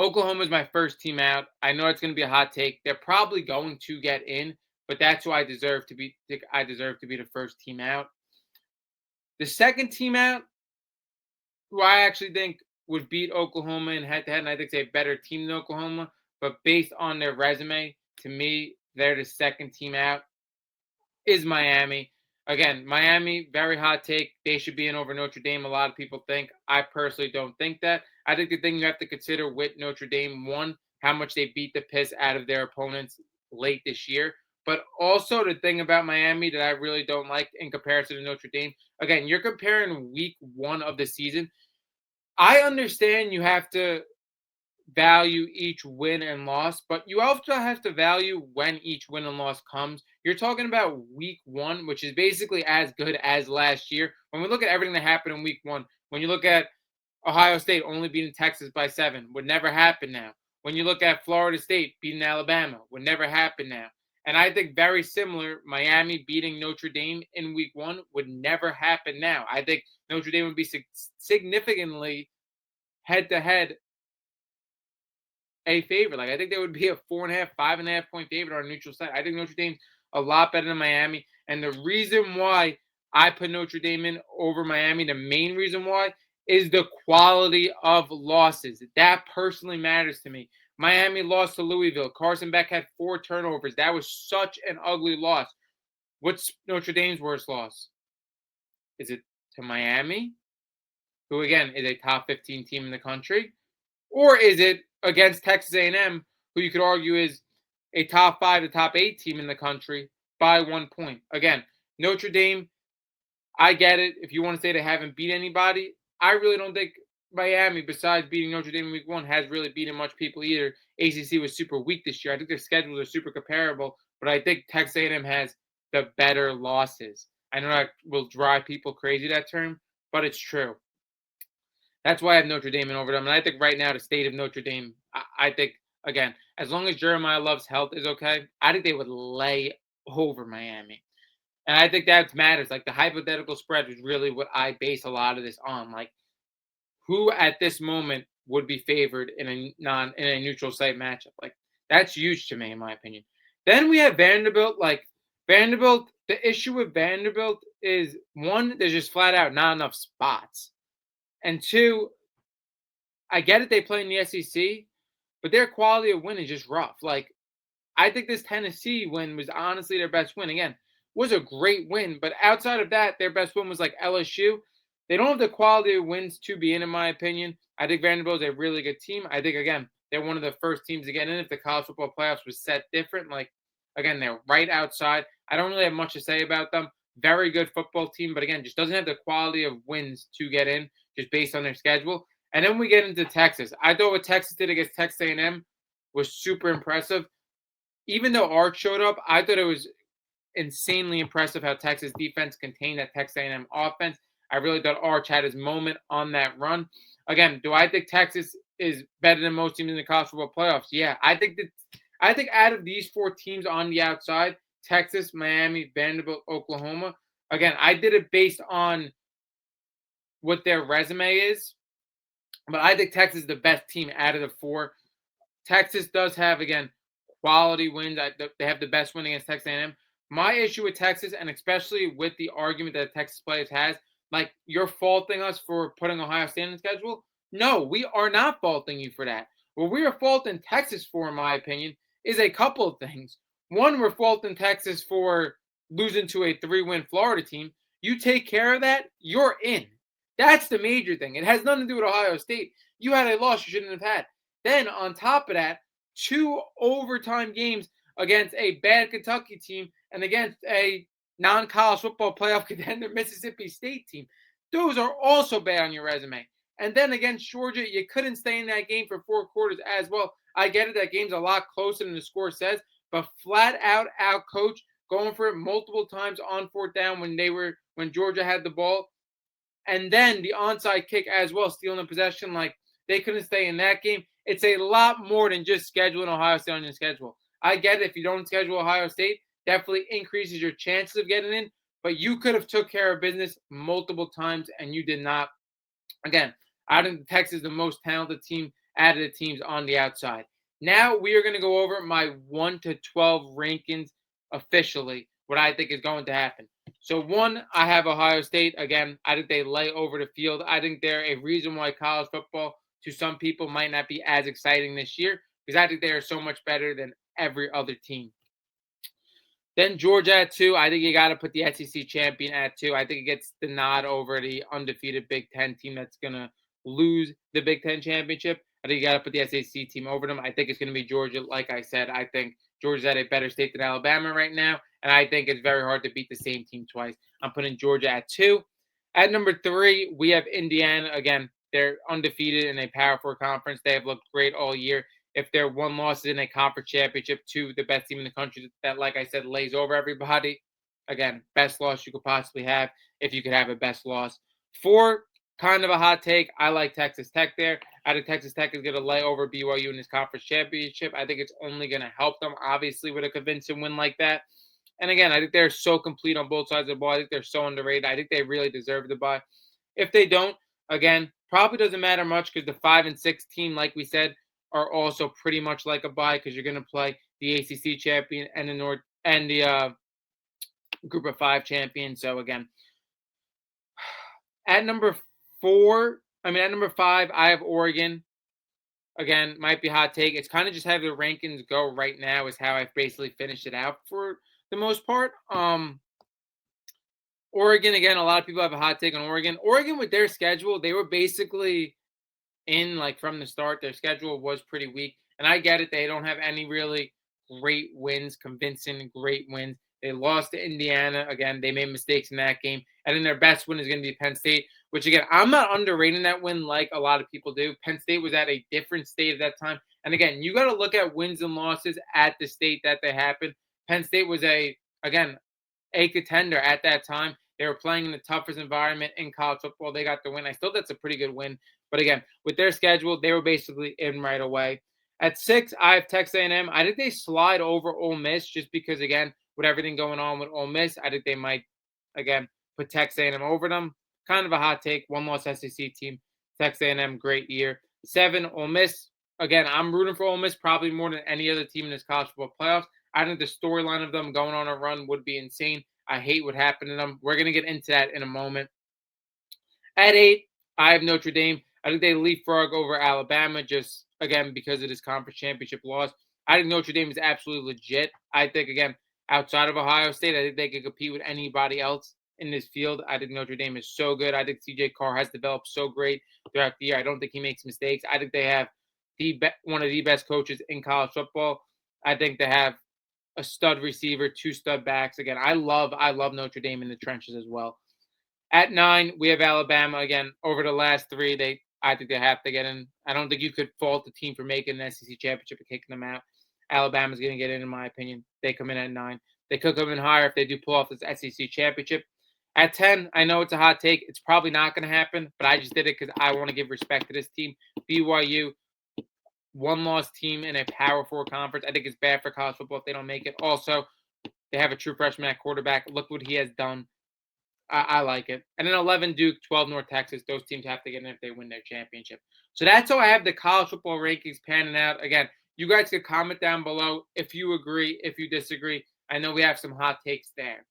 Oklahoma is my first team out. I know it's going to be a hot take. They're probably going to get in, but that's who I deserve to be. I deserve to be the first team out. The second team out, who I actually think would beat Oklahoma in head-to-head, and I think they're a better team than Oklahoma, but based on their resume, to me, they're the second team out, is Miami. Again, Miami, very hot take. They should be in over Notre Dame. A lot of people think. I personally don't think that. I think the thing you have to consider with Notre Dame, one, how much they beat the piss out of their opponents late this year. But also the thing about Miami that I really don't like in comparison to Notre Dame. Again, you're comparing week one of the season. I understand you have to value each win and loss, but you also have to value when each win and loss comes. You're talking about week one, which is basically as good as last year. When we look at everything that happened in week one, when you look at Ohio State only beating Texas by 7, would never happen now. When you look at Florida State beating Alabama, would never happen now. And I think very similar, Miami beating Notre Dame in week one would never happen now. I think Notre Dame would be significantly head-to-head a favorite. Like I think there would be a 4.5, 5.5 point favorite on a neutral site. I think Notre Dame's a lot better than Miami. And the reason why I put Notre Dame in over Miami, the main reason why, is the quality of losses. That personally matters to me. Miami lost to Louisville. Carson Beck had 4 turnovers. That was such an ugly loss. What's Notre Dame's worst loss? Is it to Miami, who again is a top 15 team in the country? Or is it against Texas A&M, who you could argue is a top 5 to top 8 team in the country by 1 point? Again, Notre Dame, I get it. If you want to say they haven't beat anybody, I really don't think Miami, besides beating Notre Dame in week one, has really beaten much people either. ACC was super weak this year. I think their schedules are super comparable, but I think Texas A&M has the better losses. I know that will drive people crazy, that term, but it's true. That's why I have Notre Dame in over them. And I think right now the state of Notre Dame, I think, again, as long as Jeremiah Love's health is okay, I think they would lay over Miami. And I think that matters. Like the hypothetical spread is really what I base a lot of this on. Like who at this moment would be favored in a neutral site matchup? Like that's huge to me, in my opinion. Then we have Vanderbilt. Like Vanderbilt, the issue with Vanderbilt is one, there's just flat out not enough spots. And two, I get it, they play in the SEC, but their quality of win is just rough. Like, I think this Tennessee win was honestly their best win. Again, was a great win, but outside of that, their best win was like LSU. They don't have the quality of wins to be in my opinion. I think Vanderbilt is a really good team. I think, again, they're one of the first teams to get in if the college football playoffs was set different. Like, again, they're right outside. I don't really have much to say about them. Very good football team, but again, just doesn't have the quality of wins to get in just based on their schedule. And then we get into Texas. I thought what Texas did against Texas A&M was super impressive. Even though Arch showed up, I thought it was insanely impressive how Texas defense contained that Texas A&M offense. I really thought Arch had his moment on that run. Again, do I think Texas is better than most teams in the college football playoffs? Yeah, I think out of these 4 teams on the outside, Texas, Miami, Vanderbilt, Oklahoma. Again, I did it based on what their resume is, but I think Texas is the best team out of the 4. Texas does have, again, quality wins. They have the best win against Texas A&M. My issue with Texas, and especially with the argument that Texas players has, like you're faulting us for putting Ohio State on the schedule. No, we are not faulting you for that. What we are faulting Texas for, in my opinion, is a couple of things. One, we're faulting Texas for losing to a 3-win Florida team. You take care of that, you're in. That's the major thing. It has nothing to do with Ohio State. You had a loss you shouldn't have had. Then, on top of that, 2 overtime games against a bad Kentucky team and against a non-college football playoff contender Mississippi State team. Those are also bad on your resume. And then against Georgia, you couldn't stay in that game for 4 quarters as well. I get it, that game's a lot closer than the score says, but flat out coach, going for it multiple times on 4th down when Georgia had the ball. And then the onside kick as well, stealing the possession. Like, they couldn't stay in that game. It's a lot more than just scheduling Ohio State on your schedule. I get it. If you don't schedule Ohio State, definitely increases your chances of getting in. But you could have took care of business multiple times, and you did not. Again, I think Texas is the most talented team out of the teams on the outside. Now we are going to go over my 1 to 12 rankings officially, what I think is going to happen. So 1, I have Ohio State. Again, I think they lay over the field. I think they're a reason why college football to some people might not be as exciting this year because I think they are so much better than every other team. Then Georgia at 2. I think you got to put the SEC champion at 2. I think it gets the nod over the undefeated Big Ten team that's going to lose the Big Ten championship. I think you got to put the SEC team over them. I think it's going to be Georgia. Like I said, I think Georgia's at a better state than Alabama right now. And I think it's very hard to beat the same team twice. I'm putting Georgia at 2. At number 3, we have Indiana. Again, they're undefeated in a Power 4 conference. They have looked great all year. If their one loss is in a conference championship to the best team in the country that, like I said, lays over everybody, again, best loss you could possibly have if you could have a best loss. 4, kind of a hot take. I like Texas Tech there. I think Texas Tech is going to lay over BYU in this conference championship. I think it's only going to help them, obviously, with a convincing win like that. And again, I think they're so complete on both sides of the ball. I think they're so underrated. I think they really deserve the bye. If they don't, again, probably doesn't matter much because the 5 and 6 team, like we said, are also pretty much like a bye because you're going to play the ACC champion and the Group of 5 champion. So again, at number 5, I have Oregon. Again, might be a hot take. It's kind of just how the rankings go right now is how I've basically finished it out for the most part. Oregon, again, a lot of people have a hot take on Oregon. Oregon with their schedule, they were basically in like from the start. Their schedule was pretty weak. And I get it. They don't have any really great wins, convincing great wins. They lost to Indiana. Again, they made mistakes in that game. And then their best win is going to be Penn State, which, again, I'm not underrating that win like a lot of people do. Penn State was at a different state at that time. And, again, you got to look at wins and losses at the state that they happened. Penn State was a contender at that time. They were playing in the toughest environment in college football. They got the win. I still think that's a pretty good win. But, again, with their schedule, they were basically in right away. At 6, I have Texas A&M. I think they slide over Ole Miss just because, again, with everything going on with Ole Miss, I think they might, again, put Texas A&M over them. Kind of a hot take. One-loss SEC team. Texas A&M, great year. 7, Ole Miss. Again, I'm rooting for Ole Miss probably more than any other team in this college football playoffs. I think the storyline of them going on a run would be insane. I hate what happened to them. We're going to get into that in a moment. At 8, I have Notre Dame. I think they leapfrog over Alabama just, again, because of this conference championship loss. I think Notre Dame is absolutely legit. I think, again, outside of Ohio State, I think they could compete with anybody else in this field. I think Notre Dame is so good. I think CJ Carr has developed so great throughout the year. I don't think he makes mistakes. I think they have one of the best coaches in college football. I think they have a stud receiver, 2 stud backs. Again, I love Notre Dame in the trenches as well. At 9, we have Alabama. Again, over the last 3, I think they have to get in. I don't think you could fault the team for making the SEC championship and kicking them out. Alabama's going to get in my opinion. They come in at 9. They could come in higher if they do pull off this SEC championship. At 10, I know it's a hot take. It's probably not going to happen, but I just did it because I want to give respect to this team. BYU, one-loss team in a Power 4 conference. I think it's bad for college football if they don't make it. Also, they have a true freshman at quarterback. Look what he has done. I like it. And then 11, Duke, 12, North Texas. Those teams have to get in if they win their championship. So that's how I have the college football rankings panning out. Again, you guys can comment down below if you agree, if you disagree. I know we have some hot takes there.